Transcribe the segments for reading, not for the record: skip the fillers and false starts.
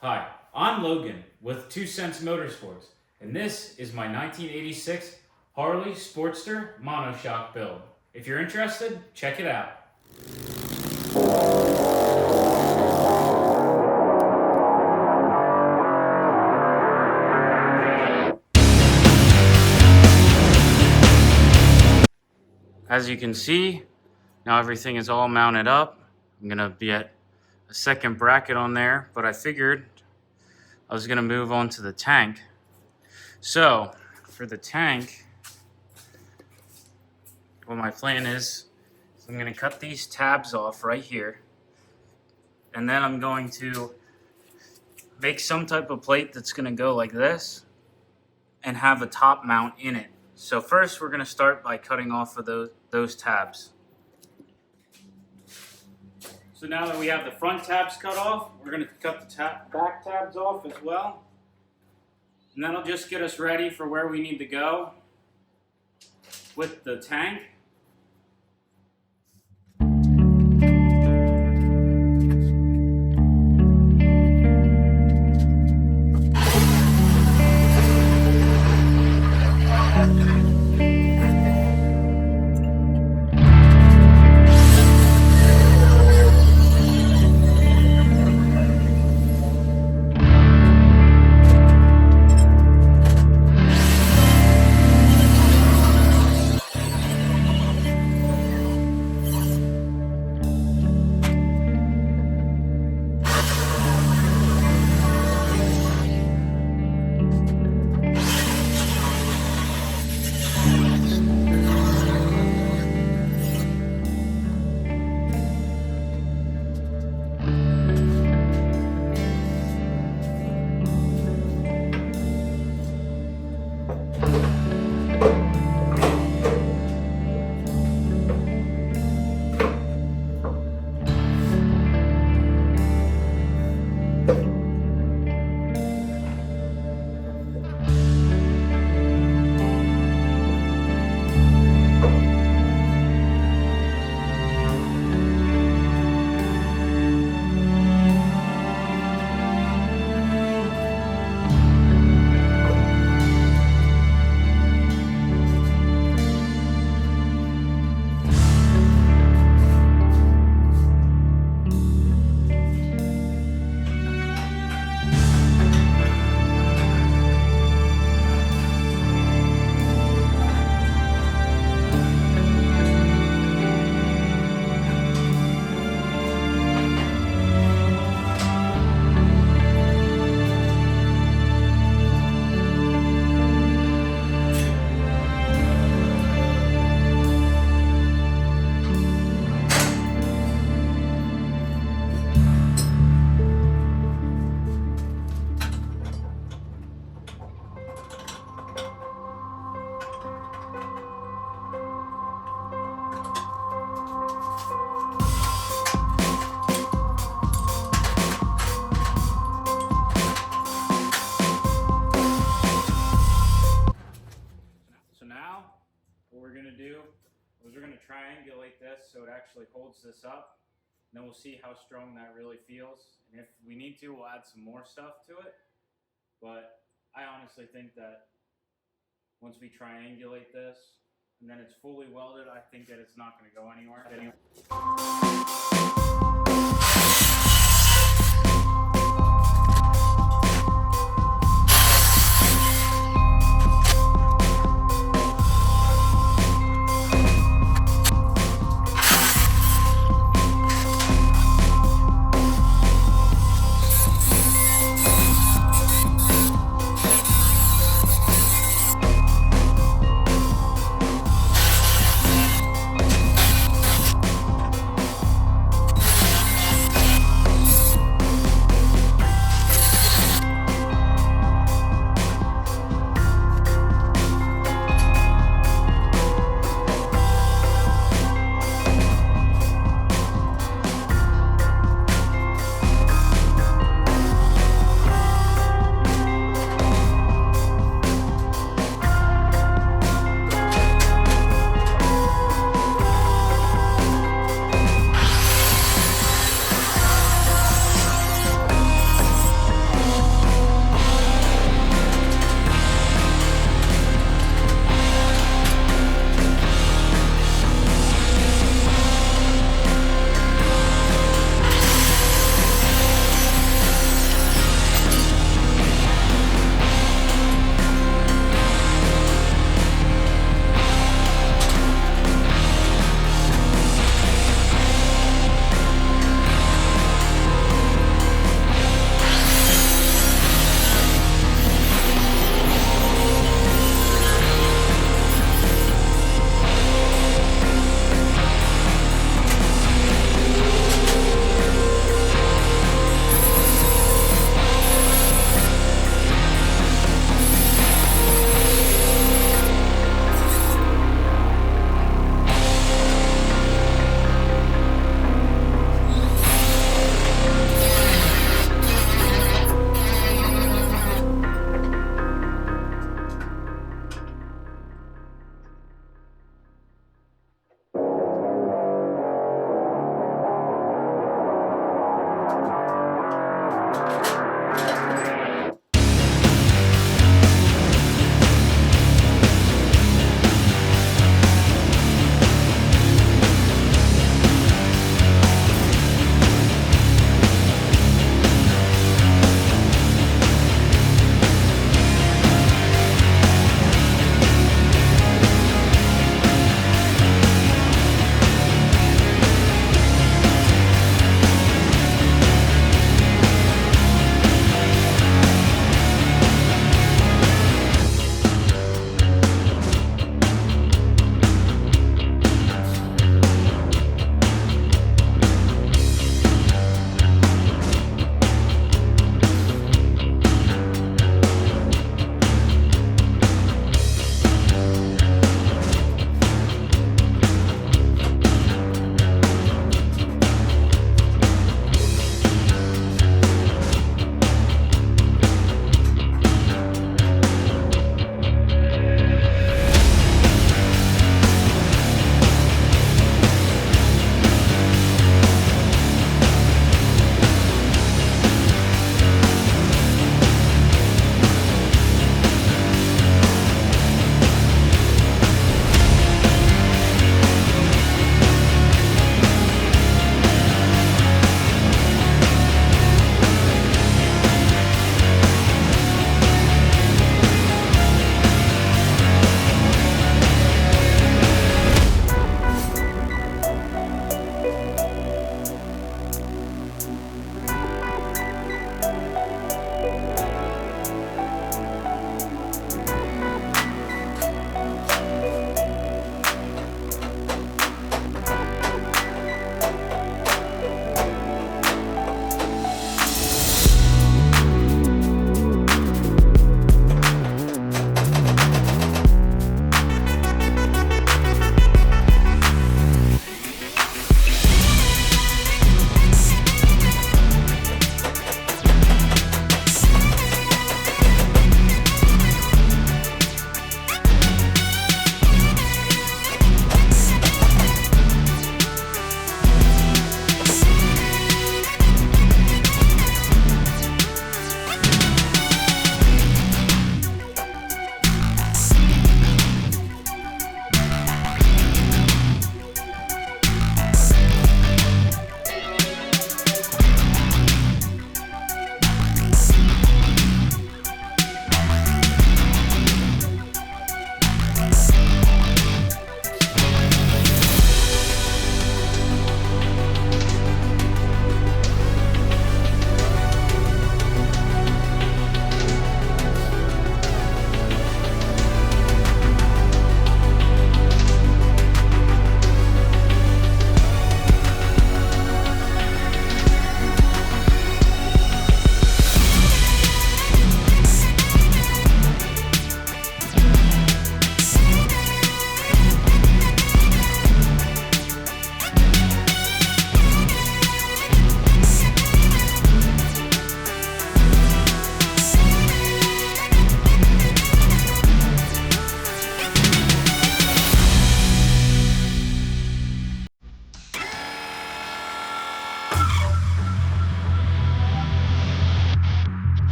Hi, I'm Logan with 2 Cents Motorsports, and this is my 1986 Harley Sportster Monoshock build. If you're interested, check it out. As you can see, now everything is all mounted up. I'm gonna be at a second bracket on there, but I figured I was gonna move on to the tank. So for the tank, what my plan is I'm gonna cut these tabs off right here, and then I'm going to make some type of plate that's gonna go like this and have a top mount in it. So first we're gonna start by cutting off of those tabs. So now that we have the front tabs cut off, we're going to cut the back tabs off as well. And that'll just get us ready for where we need to go with the tank. What we're going to do is we're going to triangulate this so it actually holds this up. And then we'll see how strong that really feels. And if we need to, we'll add some more stuff to it. But I honestly think that once we triangulate this and then it's fully welded, I think that it's not going to go anywhere.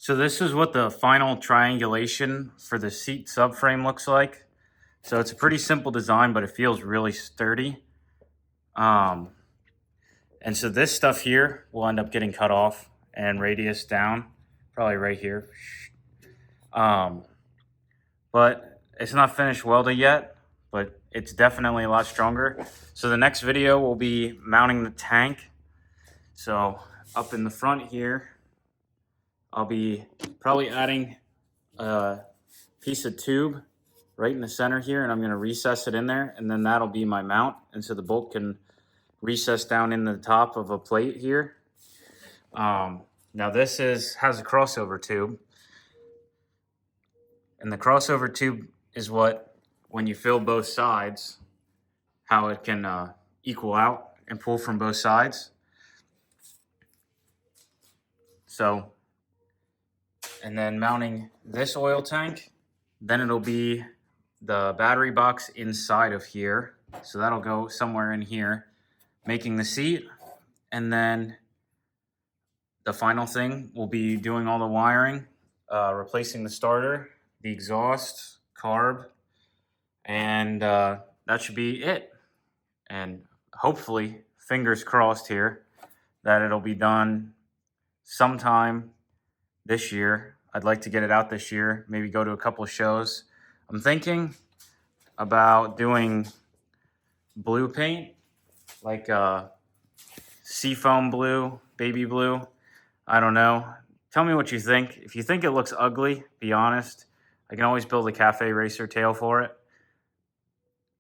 So this is what the final triangulation for the seat subframe looks like. So it's a pretty simple design, but it feels really sturdy. And so this stuff here will end up getting cut off and radius down, probably right here. But it's not finished welded yet, but it's definitely a lot stronger. So the next video will be mounting the tank. So up in the front here, I'll be probably adding a piece of tube right in the center here, and I'm going to recess it in there, and then that'll be my mount. And so the bolt can recess down in the top of a plate here. Now this has a crossover tube, and the crossover tube is what, when you fill both sides, how it can equal out and pull from both sides. So, and then mounting this oil tank, then it'll be the battery box inside of here. So that'll go somewhere in here, making the seat. And then the final thing will be doing all the wiring, replacing the starter, the exhaust, carb, and that should be it. And hopefully, fingers crossed here, that it'll be done sometime this year. I'd like to get it out this year, maybe go to a couple of shows. I'm thinking about doing blue paint, like seafoam blue, baby blue. I don't know. Tell me what you think. If you think it looks ugly, be honest. I can always build a cafe racer tail for it.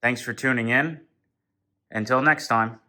Thanks for tuning in. Until next time.